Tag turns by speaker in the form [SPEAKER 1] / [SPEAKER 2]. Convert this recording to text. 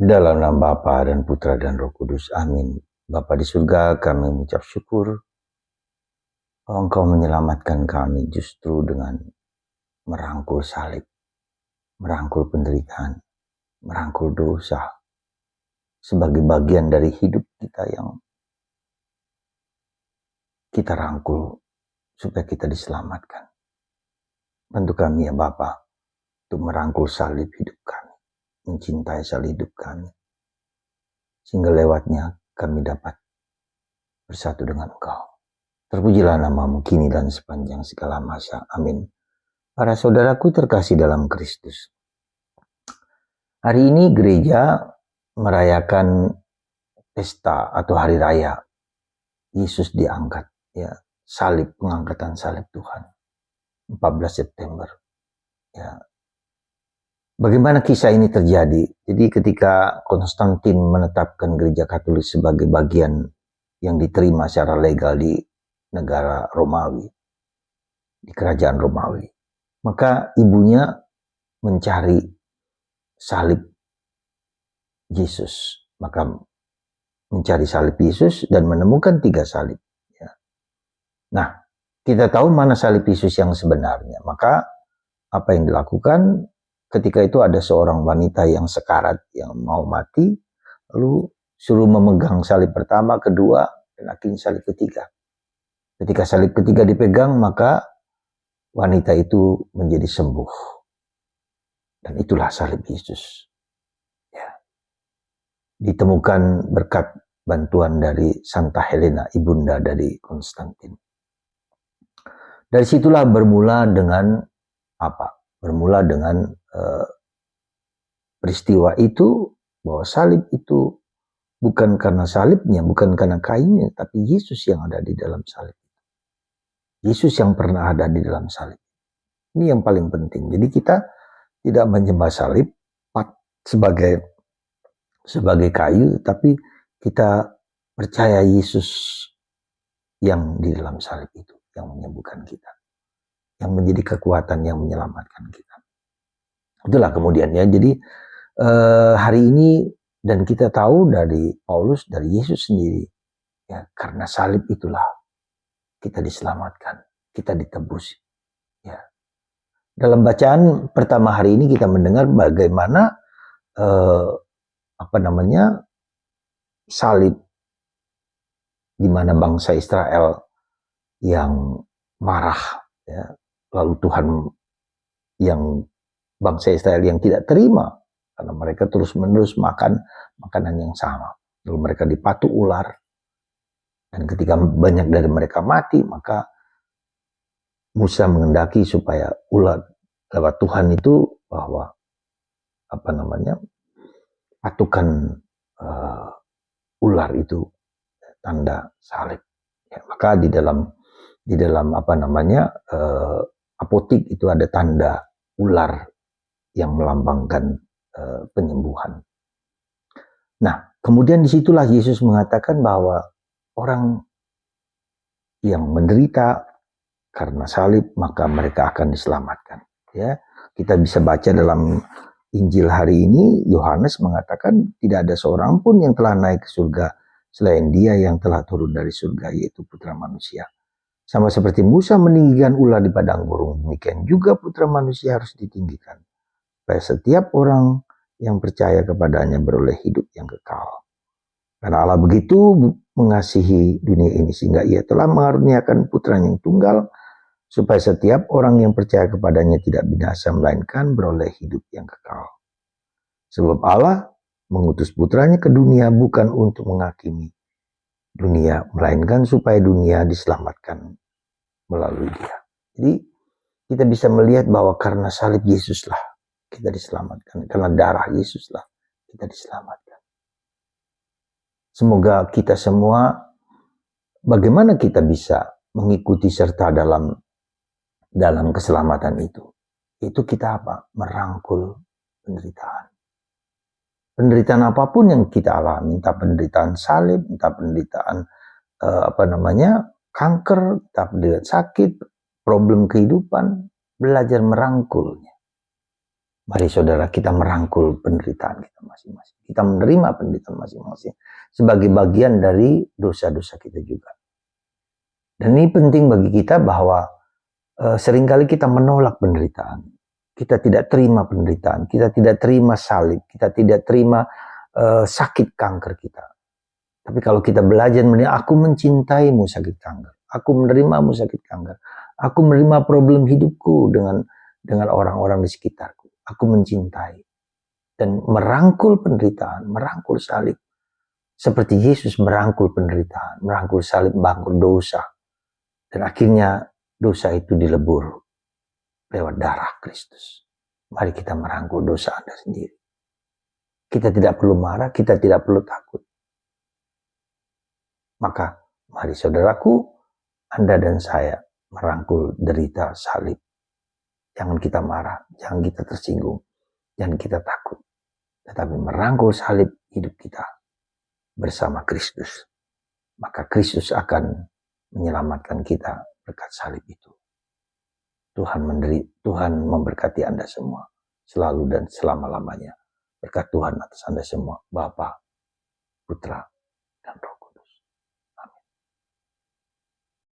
[SPEAKER 1] Dalam nama Bapa dan Putra dan Roh Kudus. Amin. Bapa di surga, kami mengucap syukur bahwa Engkau menyelamatkan kami justru dengan merangkul salib, merangkul penderitaan, merangkul dosa sebagai bagian dari hidup kita yang kita rangkul supaya kita diselamatkan. Bantu kami ya Bapa untuk merangkul salib hidup kami, mencintai salib hidup kami, sehingga lewatnya kami dapat bersatu dengan Engkau. Terpujilah namamu kini dan sepanjang segala masa. Amin. Para saudaraku terkasih dalam Kristus. Hari ini gereja merayakan pesta atau hari raya Yesus diangkat, ya, salib, pengangkatan salib Tuhan. 14 September. Ya. Bagaimana kisah ini terjadi? Jadi ketika Konstantin menetapkan gereja Katolik sebagai bagian yang diterima secara legal di negara Romawi, di kerajaan Romawi, maka ibunya mencari salib Yesus, maka mencari salib Yesus dan menemukan 3 salib. Ya. Nah, kita tahu mana salib Yesus yang sebenarnya. Maka apa yang dilakukan ketika itu ada seorang wanita yang sekarat, yang mau mati, lalu suruh memegang salib pertama, kedua, dan akhirnya salib ketiga. Ketika salib ketiga dipegang, maka wanita itu menjadi sembuh. Dan itulah salib Yesus. Ya. Ditemukan berkat bantuan dari Santa Helena, ibunda dari Konstantin. Dari situlah bermula dengan apa? Bermula dengan peristiwa itu, bahwa salib itu bukan karena salibnya, bukan karena kayunya, tapi Yesus yang ada di dalam salib. Yesus yang pernah ada di dalam salib. Ini yang paling penting. Jadi kita tidak menyembah salib sebagai kayu, tapi kita percaya Yesus yang di dalam salib itu, yang menyembuhkan kita, yang menjadi kekuatan yang menyelamatkan kita. Itulah kemudian ya. Jadi hari ini, dan kita tahu dari Paulus, dari Yesus sendiri, ya, karena salib itulah kita diselamatkan, kita ditebus. Ya. Dalam bacaan pertama hari ini kita mendengar bagaimana salib di mana bangsa Israel yang marah, ya, lalu Tuhan yang bangsa Israel yang tidak terima karena mereka terus-menerus makan makanan yang sama, lalu mereka dipatuk ular, dan ketika banyak dari mereka mati, maka Musa mengendaki supaya ular lewat Tuhan itu bahwa patukan ular itu tanda salib. Ya, maka di dalam apotik itu ada tanda ular yang melambangkan penyembuhan. Nah, kemudian disitulah Yesus mengatakan bahwa orang yang menderita karena salib, maka mereka akan diselamatkan. Ya, kita bisa baca dalam Injil hari ini, Yohanes mengatakan tidak ada seorang pun yang telah naik ke surga selain Dia yang telah turun dari surga, yaitu Putra Manusia. Sama seperti Musa meninggikan ular di padang gurun, demikian juga Putra Manusia harus ditinggikan, supaya setiap orang yang percaya kepadanya beroleh hidup yang kekal. Karena Allah begitu mengasihi dunia ini sehingga Ia telah mengaruniakan Putra yang tunggal, supaya setiap orang yang percaya kepadanya tidak binasa, melainkan beroleh hidup yang kekal. Sebab Allah mengutus putranya ke dunia bukan untuk menghakimi dunia, melainkan supaya dunia diselamatkan melalui Dia. Jadi kita bisa melihat bahwa karena salib Yesuslah kita diselamatkan, karena darah Yesuslah kita diselamatkan. Semoga kita semua, bagaimana kita bisa mengikuti serta dalam keselamatan itu kita merangkul penderitaan. Penderitaan apapun yang kita alami, entah penderitaan salib, entah penderitaan kanker, entah penderitaan sakit, problem kehidupan, belajar merangkulnya. Mari saudara kita merangkul penderitaan kita masing-masing. Kita menerima penderitaan masing-masing sebagai bagian dari dosa-dosa kita juga. Dan ini penting bagi kita bahwa seringkali kita menolak penderitaan. Kita tidak terima penderitaan, kita tidak terima salib, kita tidak terima sakit kanker kita. Tapi kalau kita belajar aku mencintaimu sakit kanker, aku menerimamu sakit kanker, aku menerima problem hidupku dengan orang-orang di sekitarku. Aku mencintai dan merangkul penderitaan, merangkul salib. Seperti Yesus merangkul penderitaan, merangkul salib, merangkul dosa. Dan akhirnya dosa itu dilebur lewat darah Kristus. Mari kita merangkul dosa Anda sendiri. Kita tidak perlu marah, kita tidak perlu takut. Maka mari saudaraku, Anda dan saya merangkul derita salib. Jangan kita marah, jangan kita tersinggung, jangan kita takut. Tetapi merangkul salib hidup kita bersama Kristus. Maka Kristus akan menyelamatkan kita berkat salib itu. Tuhan memberkati Anda semua, selalu dan selama-lamanya. Berkat Tuhan atas Anda semua, Bapa, Putra, dan Roh